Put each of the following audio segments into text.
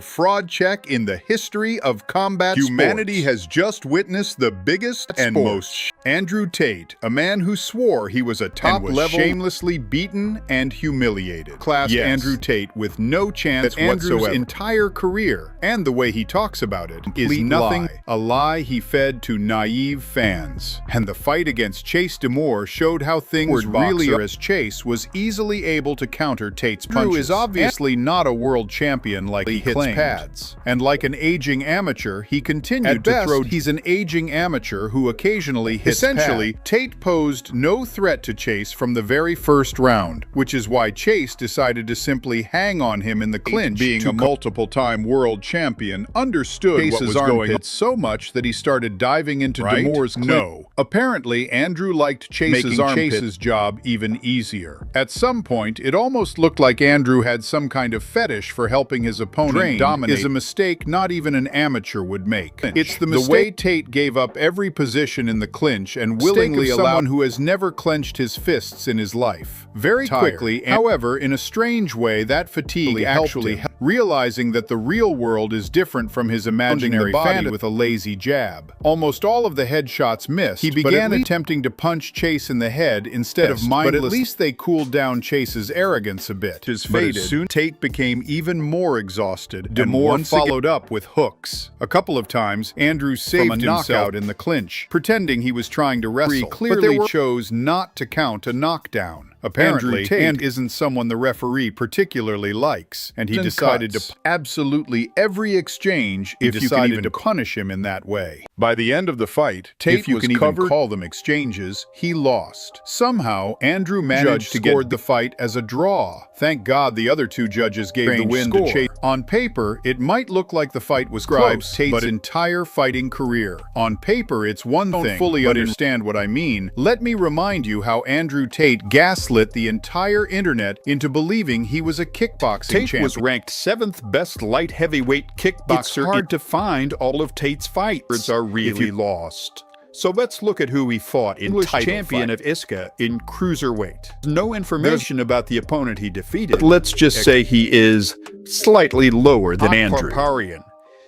fraud check in the history of combat Humanity has just witnessed the biggest and most. Andrew Tate, a man who swore he was a top-level, shamelessly beaten and humiliated. Andrew Tate with no chance Andrew's entire career, and the way he talks about it, is nothing. A lie he fed to naive fans. And the fight against Chase DeMoor showed how things really are, as Chase was easily able to counter Tate's punches. Andrew is obviously not a world champion like he claimed. Pads. And like an aging amateur, he continued to throw. He's an aging amateur who occasionally hits Essentially, Tate posed no threat to Chase from the very first round, which is why Chase decided to simply hang on him in the clinch. Being a multiple-time world champion, understood Chase's what was going on so much that he started diving into DeMoor's clinch. Apparently, Andrew liked Chase's Chase's job even easier. At some point, it almost looked like Andrew had some kind of fetish for helping his opponent dominate. Is a mistake not even an amateur would make. It's the way Tate gave up every position in the clinch and willingly allowed someone who has never clenched his fists in his life. Very quickly, however, in a strange way, that fatigue actually helped, realizing that the real world is different from his imaginary fantasy with a lazy jab. Almost all of the headshots missed. He began attempting to punch Chase in the head instead of mindless. But at least they cooled down Chase's arrogance a bit. But soon Tate became even more exhausted. DeMoor followed up with hooks. A couple of times, Andrew saved himself in the clinch, pretending he was trying to wrestle, but they chose not to count a knockdown. Apparently, Tate isn't someone the referee particularly likes, and he decided to absolutely every exchange if you can even punish him in that way. By the end of the fight, Tate was even call them exchanges, he lost. Somehow, Andrew managed to get the fight as a draw. Thank God the other two judges gave the win to Chase. On paper, it might look like the fight was close, Tate's entire fighting career. On paper, it's one thing, fully understand what I mean. Let me remind you how Andrew Tate gaslit the entire internet into believing he was a kickboxing champion. Tate was ranked 7th best light heavyweight kickboxer. It's hard to find all of Tate's fights are really lost. So let's look at who he fought in English champion of ISKA in cruiserweight. No information about the opponent he defeated. Let's just say he is slightly lower than Andrew.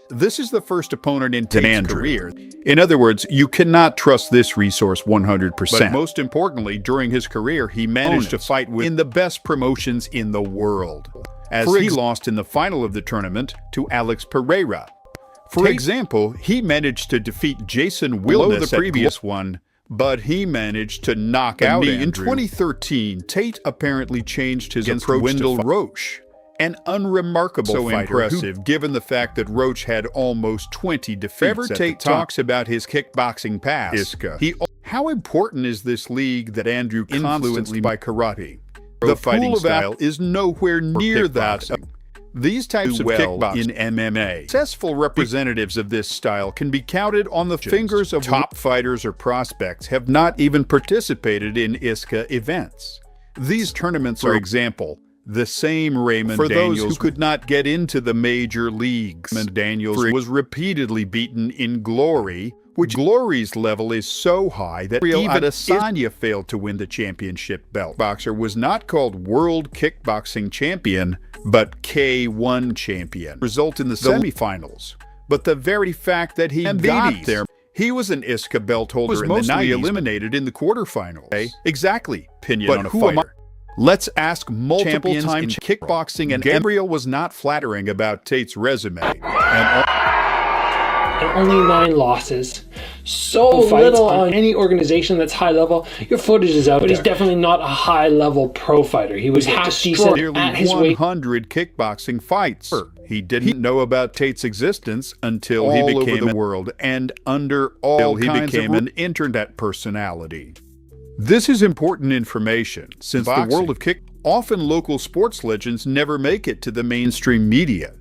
This is the first opponent in Tate's career. In other words, you cannot trust this resource 100%. But most importantly, during his career, he managed to fight in the best promotions in the world, as he lost in the final of the tournament to Alex Pereira. For example, he managed to defeat Jason Wilness the previous one, but he managed to knock out Andrew. In 2013, Tate apparently changed his approach to Wendell Roche. An unremarkable fighter, impressive given the fact that Roach had almost 20 defeats. Tate talks about his kickboxing past. How important is this league that Andrew influenced by karate? The fighting style is nowhere near that. These types of kickboxing in MMA. Successful representatives of this style can be counted on the fingers of top fighters or prospects have not even participated in ISKA events. These tournaments, for example, the same Raymond Daniels who could not get into the major leagues. Raymond Daniels was repeatedly beaten in Glory, which Glory's level is so high that even Adesanya failed to win the championship belt. Boxer was not called World Kickboxing Champion, but K1 Champion. Result in the semifinals. But the very fact that he got there, he was an ISKA belt holder in the 90s, eliminated in the quarterfinals. Exactly. Opinion on a fighter. Let's ask multiple time kickboxing, and Gabriel was not flattering about Tate's resume. And only 9 losses. So little on any organization that's high level. Your footage is out, but he's definitely not a high level pro fighter. He was half decent at his weight. 100 kickboxing fights. He didn't know about Tate's existence until he became the world, and under all he became an internet personality. This is important information, since the world of often local sports legends never make it to the mainstream media.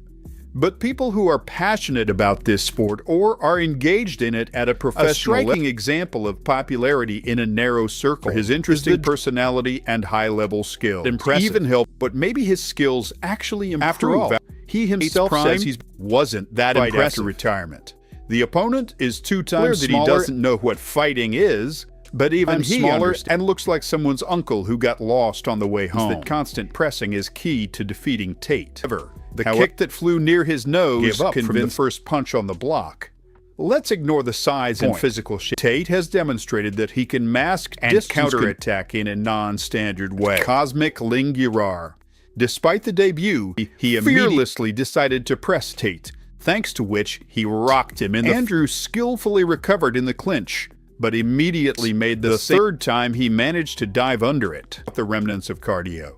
But people who are passionate about this sport or are engaged in it at a professional level. A striking example of popularity in a narrow circle. His interesting personality and high-level skill. Impressive. Even help, but maybe his skills actually improved. After all, he himself says he wasn't that impressive after retirement. The opponent is 2 times smaller. He doesn't know what fighting is, But even he smaller and looks like someone's uncle who got lost on the way home. That constant pressing is key to defeating Tate. However, the kick that flew near his nose convinced the first punch on the block. Let's ignore the size and physical shape. Tate has demonstrated that he can mask and counterattack in a non-standard way. Cosmic Lingurar. Despite the debut, he fearlessly decided to press Tate, thanks to which he rocked him in the Andrew skillfully recovered in the clinch, but immediately made the third time he managed to dive under it. The remnants of cardio.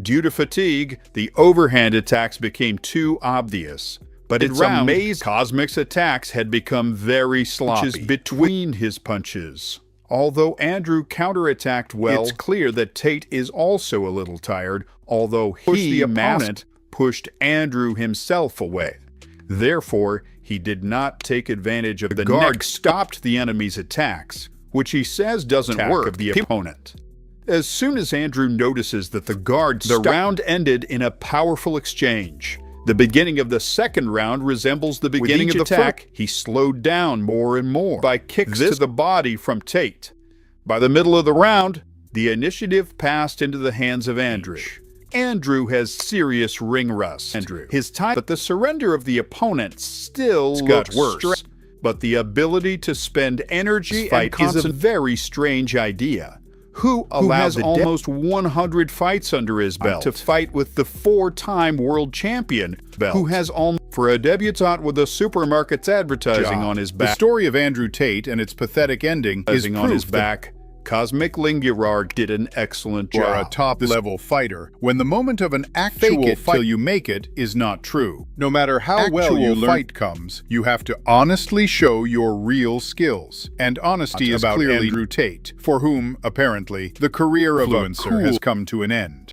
Due to fatigue, the overhand attacks became too obvious. But it's amazing Cosmic's attacks had become very sloppy between his punches. Although Andrew counterattacked well, it's clear that Tate is also a little tired, although the opponent pushed Andrew himself away. Therefore, he did not take advantage of the guard stopped the enemy's attacks, which he says doesn't work of the opponent. As soon as Andrew notices that the guard stopped, the round ended in a powerful exchange. The beginning of the second round resembles the beginning of the attack. He slowed down more and more by kicks to the body from Tate. By the middle of the round, the initiative passed into the hands of Andrew. Andrew has serious ring rust. But the surrender of the opponent still got worse. But the ability to spend energy and is a very strange idea. Who has almost 100 fights under his belt to fight with the 4-time world champion belt, who has for a debutante with a supermarket's advertising on his back. The story of Andrew Tate and its pathetic ending is on his back. Cosmic Lingurar did an excellent job. For a top-level fighter, when the moment of an actual fight till you make it is not true. No matter how well your fight comes, you have to honestly show your real skills. And honesty is about Andrew Tate, for whom, apparently, the career of influencer has come to an end.